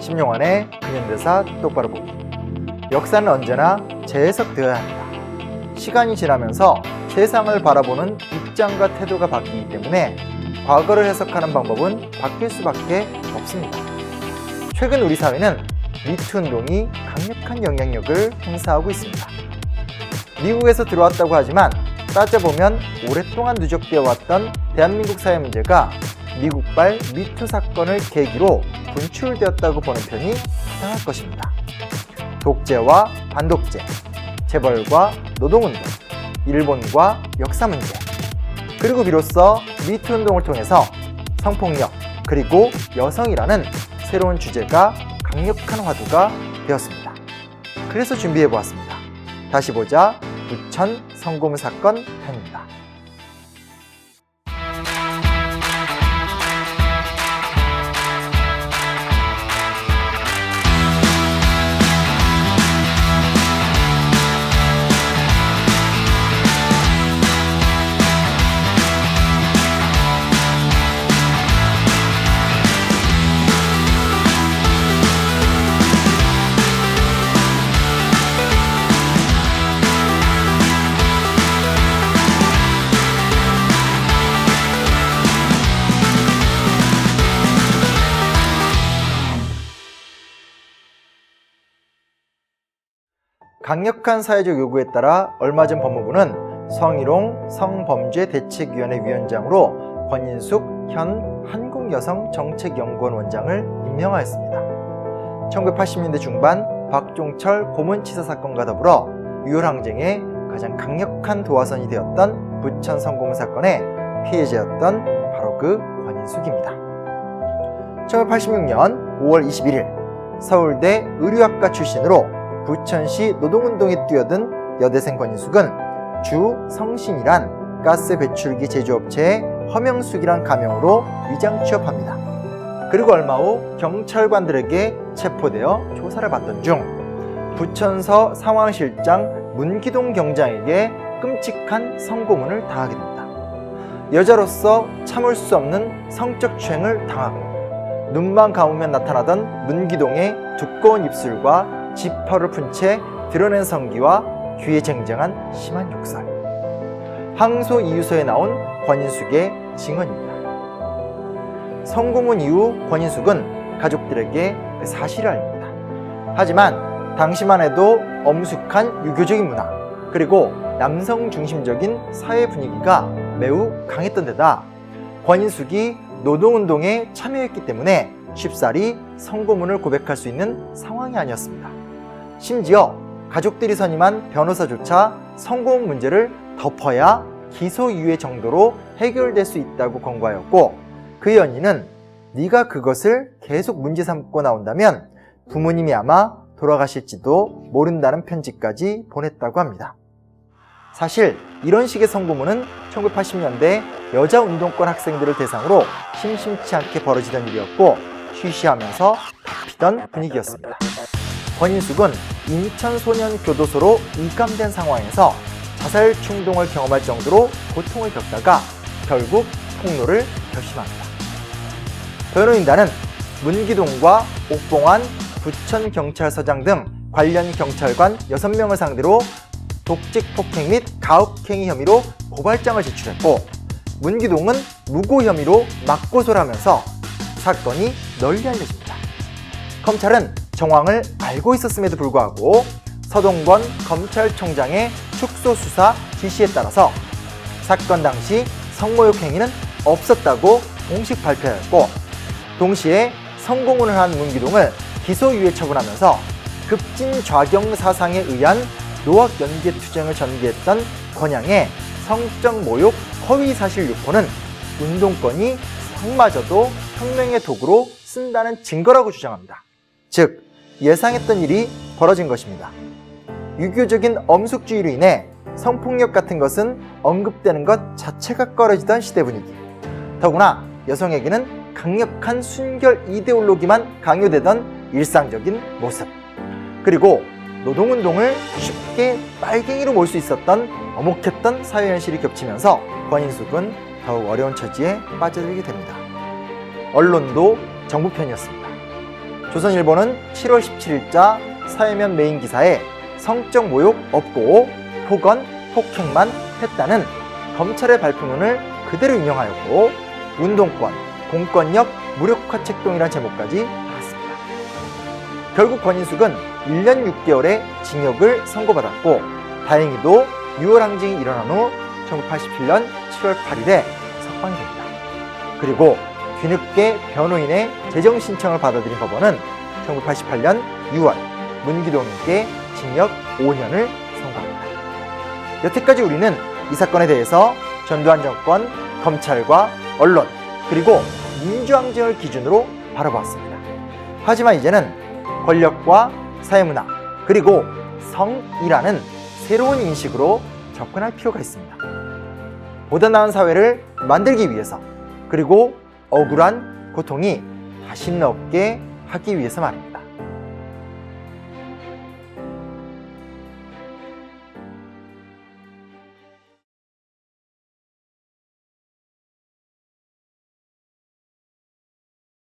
심용환의 근현대사 똑바로 보기. 역사는 언제나 재해석되어야 합니다. 시간이 지나면서 세상을 바라보는 입장과 태도가 바뀌기 때문에 과거를 해석하는 방법은 바뀔 수밖에 없습니다. 최근 우리 사회는 미투 운동이 강력한 영향력을 행사하고 있습니다. 미국에서 들어왔다고 하지만 따져보면 오랫동안 누적되어 왔던 대한민국 사회 문제가 미국발 미투 사건을 계기로 분출되었다고 보는 편이 타당할 것입니다. 독재와 반독재, 재벌과 노동운동, 일본과 역사 문제, 그리고 비로소 미투 운동을 통해서 성폭력, 그리고 여성이라는 새로운 주제가 강력한 화두가 되었습니다. 그래서 준비해보았습니다. 다시 보자 부천 성고문 사건 편입니다. 강력한 사회적 요구에 따라 얼마 전 법무부는 성희롱 성범죄대책위원회 위원장으로 권인숙 현 한국여성정책연구원 원장을 임명하였습니다. 1980년대 중반 박종철 고문치사 사건과 더불어 유혈항쟁의 가장 강력한 도화선이 되었던 부천 성고문 사건의 피해자였던 바로 그 권인숙입니다. 1986년 5월 21일 서울대 의류학과 출신으로 부천시 노동운동에 뛰어든 여대생 권인숙은 주 성신이란 가스 배출기 제조업체의 허명숙이란 가명으로 위장 취업합니다. 그리고 얼마 후 경찰관들에게 체포되어 조사를 받던 중 부천서 상황실장 문기동 경장에게 끔찍한 성고문을 당하게 됩니다. 여자로서 참을 수 없는 성적 추행을 당하고 눈만 감으면 나타나던 문기동의 두꺼운 입술과 지퍼를 푼 채 드러낸 성기와 귀에 쟁쟁한 심한 욕설. 항소 이유서에 나온 권인숙의 증언입니다. 성고문 이후 권인숙은 가족들에게 그 사실을 알립니다. 하지만 당시만 해도 엄숙한 유교적인 문화, 그리고 남성 중심적인 사회 분위기가 매우 강했던 데다 권인숙이 노동운동에 참여했기 때문에 쉽사리 성고문을 고백할 수 있는 상황이 아니었습니다. 심지어 가족들이 선임한 변호사조차 성고문 문제를 덮어야 기소유예 정도로 해결될 수 있다고 권고하였고, 그 연인은 네가 그것을 계속 문제 삼고 나온다면 부모님이 아마 돌아가실지도 모른다는 편지까지 보냈다고 합니다. 사실 이런 식의 성고문은 1980년대 여자운동권 학생들을 대상으로 심심치 않게 벌어지던 일이었고 쉬쉬하면서 덮이던 분위기였습니다. 권인숙은 인천소년교도소로 입감된 상황에서 자살 충동을 경험할 정도로 고통을 겪다가 결국 폭로를 결심합니다. 변호인단은 문기동과 옥봉환 부천경찰서장 등 관련 경찰관 6명을 상대로 독직 폭행 및 가혹행위 혐의로 고발장을 제출했고, 문기동은 무고 혐의로 맞고소를 하면서 사건이 널리 알려집니다. 검찰은 정황을 알고 있었음에도 불구하고 서동건 검찰총장의 축소 수사 지시에 따라서 사건 당시 성모욕 행위는 없었다고 공식 발표하였고, 동시에 성고문을 한 문기동을 기소유예 처분하면서 급진좌경 사상에 의한 노학 연계 투쟁을 전개했던 권양의 성적 모욕 허위 사실 유포는 운동권이 성마저도 혁명의 도구로 쓴다는 증거라고 주장합니다. 즉, 예상했던 일이 벌어진 것입니다. 유교적인 엄숙주의로 인해 성폭력 같은 것은 언급되는 것 자체가 꺼려지던 시대 분위기. 더구나 여성에게는 강력한 순결 이데올로기만 강요되던 일상적인 모습. 그리고 노동운동을 쉽게 빨갱이로 몰 수 있었던 엄혹했던 사회 현실이 겹치면서 권인숙은 더욱 어려운 처지에 빠져들게 됩니다. 언론도 정부 편이었습니다. 조선일보는 7월 17일자 사회면 메인 기사에 성적 모욕 없고 폭언, 폭행만 했다는 검찰의 발표문을 그대로 인용하였고 운동권, 공권력, 무력화 책동이란 제목까지 달았습니다. 결국 권인숙은 1년 6개월의 징역을 선고받았고 다행히도 6월 항쟁이 일어난 후 1987년 7월 8일에 석방이 됩니다. 그리고 뒤늦게 변호인의 재정 신청을 받아들인 법원은 1988년 6월 문기동에게 징역 5년을 선고합니다. 여태까지 우리는 이 사건에 대해서 전두환 정권, 검찰과 언론, 그리고 민주항쟁을 기준으로 바라보았습니다. 하지만 이제는 권력과 사회문화, 그리고 성이라는 새로운 인식으로 접근할 필요가 있습니다. 보다 나은 사회를 만들기 위해서, 그리고 억울한 고통이 다시는 없게 하기 위해서 말입니다.